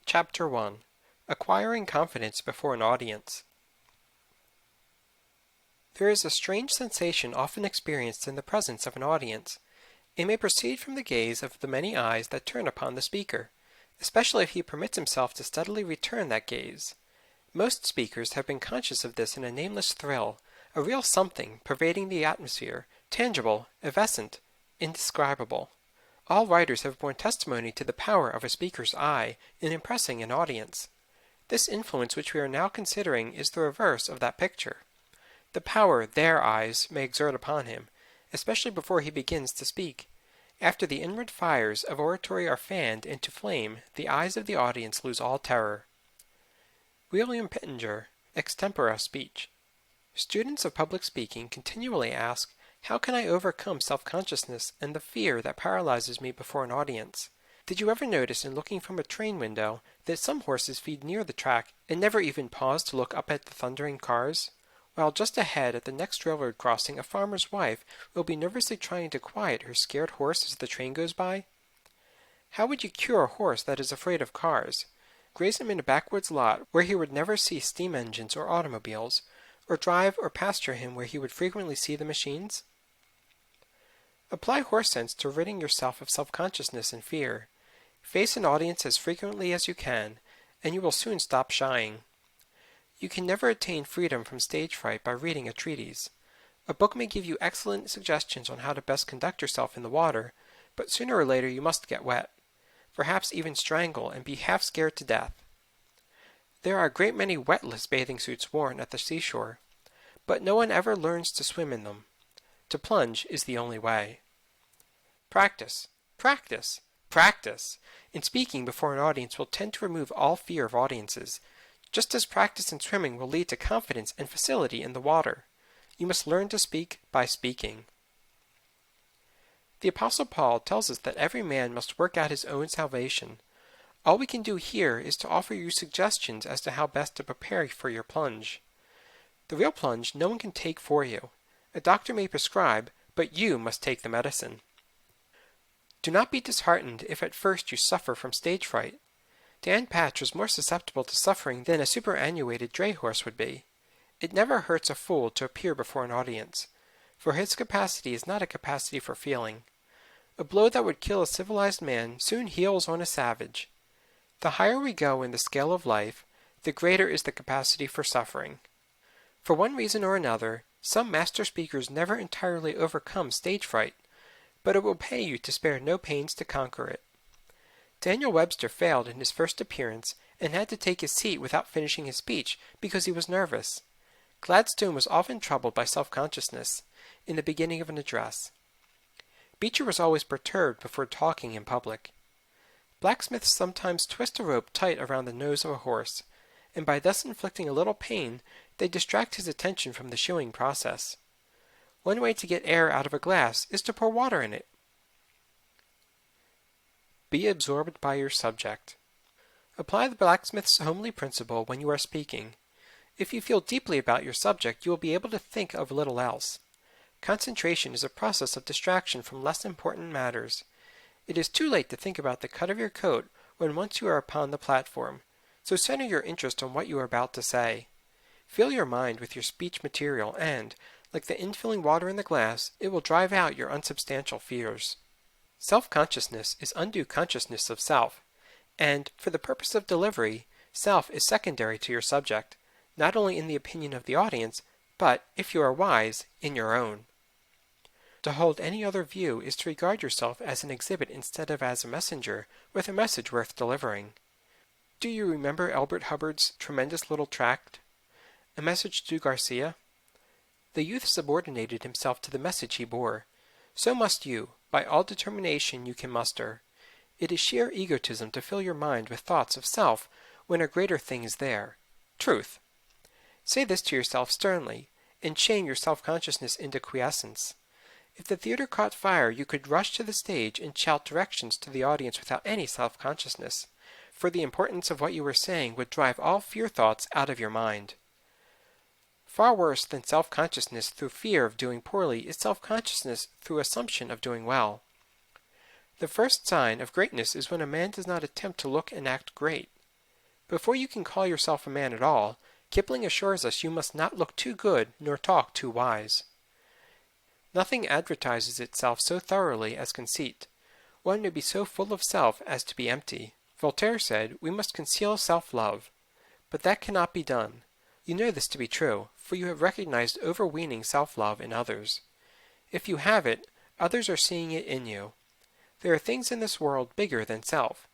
Chapter 1. Acquiring Confidence Before an Audience. There is a strange sensation often experienced in the presence of an audience. It may proceed from the gaze of the many eyes that turn upon the speaker, especially if he permits himself to steadily return that gaze. Most speakers have been conscious of this in a nameless thrill, a real something pervading the atmosphere, tangible, evanescent, indescribable. All writers have borne testimony to the power of a speaker's eye in impressing an audience. This influence which we are now considering is the reverse of that picture. The power their eyes may exert upon him, especially before he begins to speak. After the inward fires of oratory are fanned into flame, the eyes of the audience lose all terror. William Pittenger, Extempora Speech. Students of public speaking continually ask, how can I overcome self-consciousness and the fear that paralyzes me before an audience? Did you ever notice in looking from a train window that some horses feed near the track and never even pause to look up at the thundering cars? While just ahead at the next railroad crossing a farmer's wife will be nervously trying to quiet her scared horse as the train goes by? How would you cure a horse that is afraid of cars? Graze him in a backwoods lot where he would never see steam engines or automobiles, or drive or pasture him where he would frequently see the machines? Apply horse sense to ridding yourself of self-consciousness and fear. Face an audience as frequently as you can, and you will soon stop shying. You can never attain freedom from stage fright by reading a treatise. A book may give you excellent suggestions on how to best conduct yourself in the water, but sooner or later you must get wet, perhaps even strangle and be half scared to death. There are a great many wetless bathing suits worn at the seashore, but no one ever learns to swim in them. To plunge is the only way. Practice, practice, practice in speaking before an audience will tend to remove all fear of audiences, just as practice in swimming will lead to confidence and facility in the water. You must learn to speak by speaking. The Apostle Paul tells us that every man must work out his own salvation. All we can do here is to offer you suggestions as to how best to prepare for your plunge. The real plunge no one can take for you. A doctor may prescribe, but you must take the medicine. Do not be disheartened if at first you suffer from stage fright. Dan Patch was more susceptible to suffering than a superannuated dray horse would be. It never hurts a fool to appear before an audience, for his capacity is not a capacity for feeling. A blow that would kill a civilized man soon heals on a savage. The higher we go in the scale of life, the greater is the capacity for suffering. For one reason or another, some master speakers never entirely overcome stage fright, but it will pay you to spare no pains to conquer it. Daniel Webster failed in his first appearance and had to take his seat without finishing his speech because he was nervous. Gladstone was often troubled by self-consciousness in the beginning of an address. Beecher was always perturbed before talking in public. Blacksmiths sometimes twist a rope tight around the nose of a horse, and by thus inflicting a little pain, they distract his attention from the shoeing process. One way to get air out of a glass is to pour water in it. Be absorbed by your subject. Apply the blacksmith's homely principle when you are speaking. If you feel deeply about your subject, you will be able to think of little else. Concentration is a process of distraction from less important matters. It is too late to think about the cut of your coat when once you are upon the platform, so center your interest on what you are about to say. Fill your mind with your speech material and, like the infilling water in the glass, it will drive out your unsubstantial fears. Self-consciousness is undue consciousness of self, and, for the purpose of delivery, self is secondary to your subject, not only in the opinion of the audience, but, if you are wise, in your own. To hold any other view is to regard yourself as an exhibit instead of as a messenger with a message worth delivering. Do you remember Elbert Hubbard's tremendous little tract, A Message to Garcia? The youth subordinated himself to the message he bore. So must you, by all determination you can muster. It is sheer egotism to fill your mind with thoughts of self when a greater thing is there, truth. Say this to yourself sternly, and chain your self-consciousness into quiescence. If the theater caught fire, you could rush to the stage and shout directions to the audience without any self-consciousness, for the importance of what you were saying would drive all fear thoughts out of your mind. Far worse than self-consciousness through fear of doing poorly is self-consciousness through assumption of doing well. The first sign of greatness is when a man does not attempt to look and act great. Before you can call yourself a man at all, Kipling assures us you must not look too good nor talk too wise. Nothing advertises itself so thoroughly as conceit. One may be so full of self as to be empty. Voltaire said, "We must conceal self-love." But that cannot be done. You know this to be true, for you have recognized overweening self-love in others. If you have it, others are seeing it in you. There are things in this world bigger than self,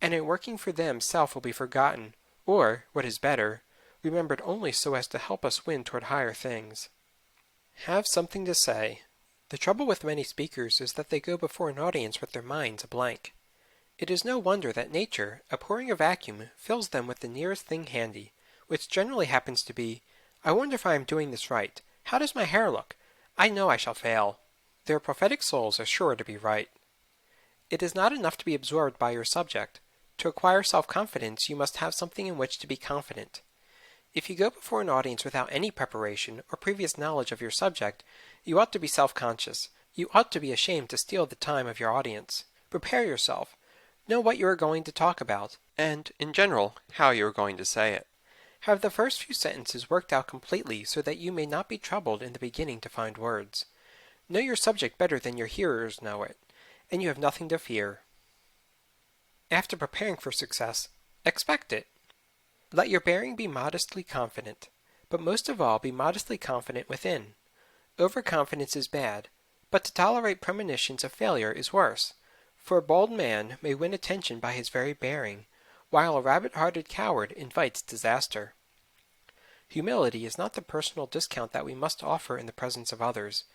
and in working for them self will be forgotten, or, what is better, remembered only so as to help us win toward higher things. Have something to say. The trouble with many speakers is that they go before an audience with their minds a blank. It is no wonder that nature, abhorring a vacuum, fills them with the nearest thing handy, which generally happens to be, "I wonder if I am doing this right. How does my hair look? I know I shall fail." Their prophetic souls are sure to be right. It is not enough to be absorbed by your subject. To acquire self-confidence, you must have something in which to be confident. If you go before an audience without any preparation or previous knowledge of your subject, you ought to be self-conscious. You ought to be ashamed to steal the time of your audience. Prepare yourself. Know what you are going to talk about, and, in general, how you are going to say it. Have the first few sentences worked out completely so that you may not be troubled in the beginning to find words. Know your subject better than your hearers know it, and you have nothing to fear. After preparing for success, expect it. Let your bearing be modestly confident, but most of all be modestly confident within. Overconfidence is bad, but to tolerate premonitions of failure is worse, for a bold man may win attention by his very bearing, while a rabbit-hearted coward invites disaster. Humility is not the personal discount that we must offer in the presence of others.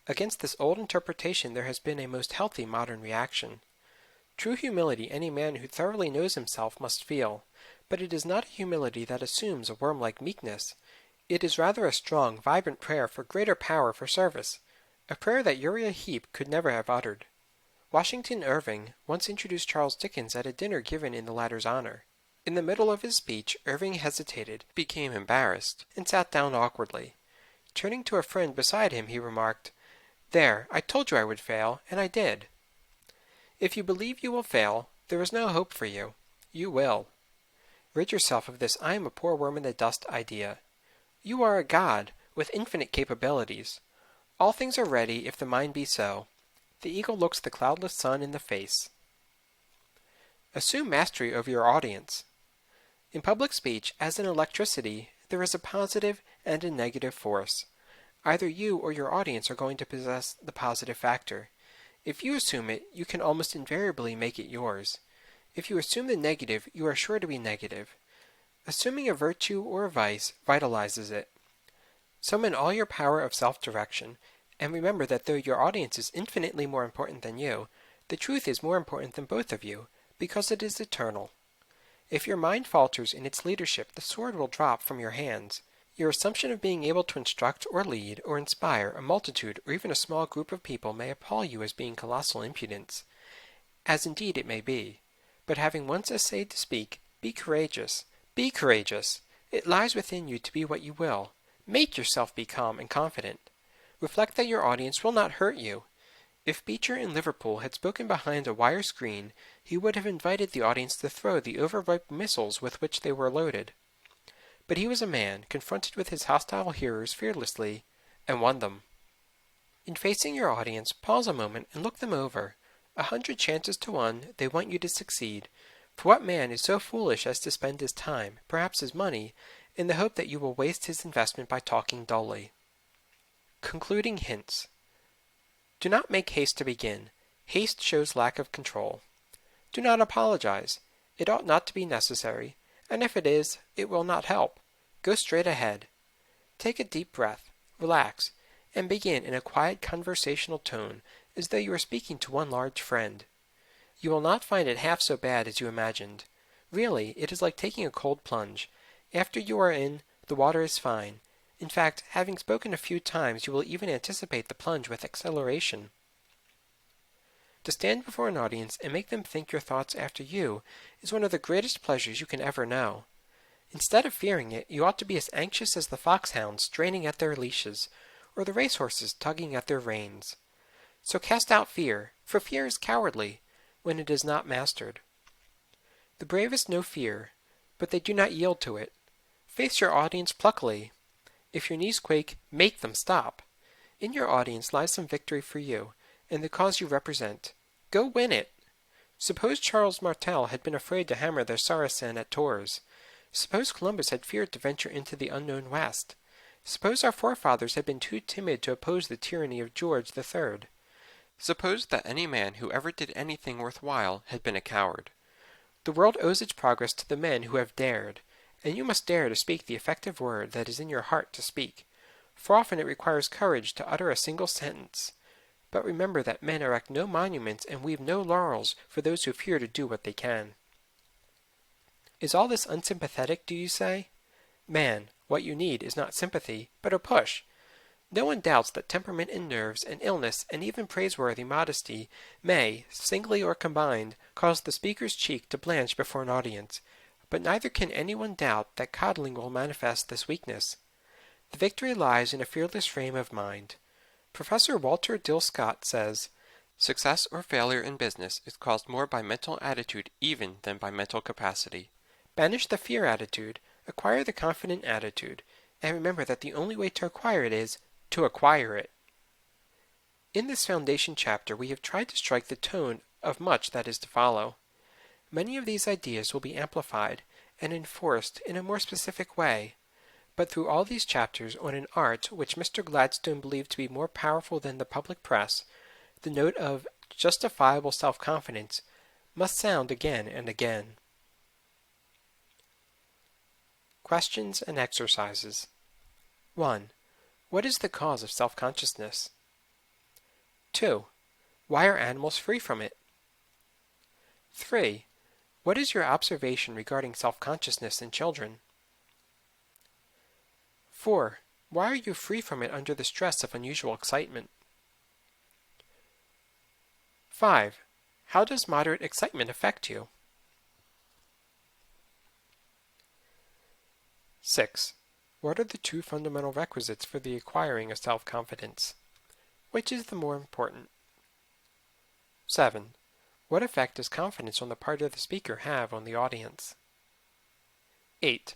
Against this old interpretation there has been a most healthy modern reaction. True humility any man who thoroughly knows himself must feel, but it is not a humility that assumes a worm-like meekness. It is rather a strong, vibrant prayer for greater power for service, a prayer that Uriah Heep could never have uttered. Washington Irving once introduced Charles Dickens at a dinner given in the latter's honor. In the middle of his speech, Irving hesitated, became embarrassed, and sat down awkwardly. Turning to a friend beside him, he remarked, "There, I told you I would fail, and I did." If you believe you will fail, there is no hope for you. You will. Rid yourself of this "I am a poor worm in the dust" idea. You are a god, with infinite capabilities. All things are ready if the mind be so. The eagle looks the cloudless sun in the face. Assume mastery over your audience. In public speech, as in electricity, there is a positive and a negative force. Either you or your audience are going to possess the positive factor. If you assume it, you can almost invariably make it yours. If you assume the negative, you are sure to be negative. Assuming a virtue or a vice vitalizes it. Summon all your power of self-direction, and remember that though your audience is infinitely more important than you, the truth is more important than both of you, because it is eternal. If your mind falters in its leadership, the sword will drop from your hands. Your assumption of being able to instruct or lead or inspire a multitude or even a small group of people may appall you as being colossal impudence, as indeed it may be. But having once essayed to speak, be courageous. Be courageous! It lies within you to be what you will. Make yourself be calm and confident. Reflect that your audience will not hurt you. If Beecher in Liverpool had spoken behind a wire screen, he would have invited the audience to throw the overripe missiles with which they were loaded. But he was a man, confronted with his hostile hearers fearlessly, and won them. In facing your audience, pause a moment and look them over. 100 chances to 1 they want you to succeed, for what man is so foolish as to spend his time, perhaps his money, in the hope that you will waste his investment by talking dully? Concluding hints. Do not make haste to begin. Haste shows lack of control. Do not apologize. It ought not to be necessary, and if it is, it will not help. Go straight ahead. Take a deep breath, relax, and begin in a quiet conversational tone as though you were speaking to one large friend. You will not find it half so bad as you imagined. Really, it is like taking a cold plunge. After you are in, the water is fine. In fact, having spoken a few times, you will even anticipate the plunge with acceleration. To stand before an audience and make them think your thoughts after you is one of the greatest pleasures you can ever know. Instead of fearing it, you ought to be as anxious as the foxhounds straining at their leashes, or the racehorses tugging at their reins. So cast out fear, for fear is cowardly when it is not mastered. The bravest know fear, but they do not yield to it. Face your audience pluckily. If your knees quake, make them stop. In your audience lies some victory for you, and the cause you represent. Go win it! Suppose Charles Martel had been afraid to hammer the Saracen at Tours. Suppose Columbus had feared to venture into the unknown West. Suppose our forefathers had been too timid to oppose the tyranny of George III. Suppose that any man who ever did anything worthwhile had been a coward. The world owes its progress to the men who have dared, and you must dare to speak the effective word that is in your heart to speak, for often it requires courage to utter a single sentence. But remember that men erect no monuments and weave no laurels for those who fear to do what they can. Is all this unsympathetic, do you say? Man, what you need is not sympathy, but a push. No one doubts that temperament and nerves and illness and even praiseworthy modesty may, singly or combined, cause the speaker's cheek to blanch before an audience, but neither can anyone doubt that coddling will manifest this weakness. The victory lies in a fearless frame of mind. Professor Walter Dill Scott says, "Success or failure in business is caused more by mental attitude even than by mental capacity. Banish the fear attitude, acquire the confident attitude, and remember that the only way to acquire it is to acquire it." In this foundation chapter, we have tried to strike the tone of much that is to follow. Many of these ideas will be amplified and enforced in a more specific way, but through all these chapters on an art which Mr. Gladstone believed to be more powerful than the public press, the note of justifiable self-confidence must sound again and again. Questions and exercises. 1. What is the cause of self-consciousness? 2. Why are animals free from it? 3. What is your observation regarding self-consciousness in children? 4. Why are you free from it under the stress of unusual excitement? 5. How does moderate excitement affect you? 6. What are the two fundamental requisites for the acquiring of self-confidence? Which is the more important? 7. What effect does confidence on the part of the speaker have on the audience? 8.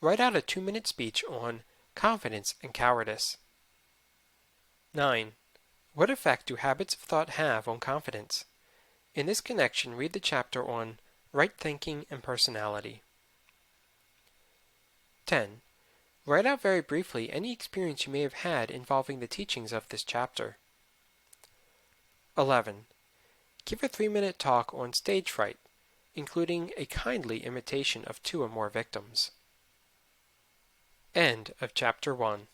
Write out a 2-minute speech on confidence and cowardice. 9. What effect do habits of thought have on confidence? In this connection, read the chapter on right thinking and personality. 10. Write out very briefly any experience you may have had involving the teachings of this chapter. 11. Give a 3-minute talk on stage fright, including a kindly imitation of 2 or more victims. End of Chapter 1.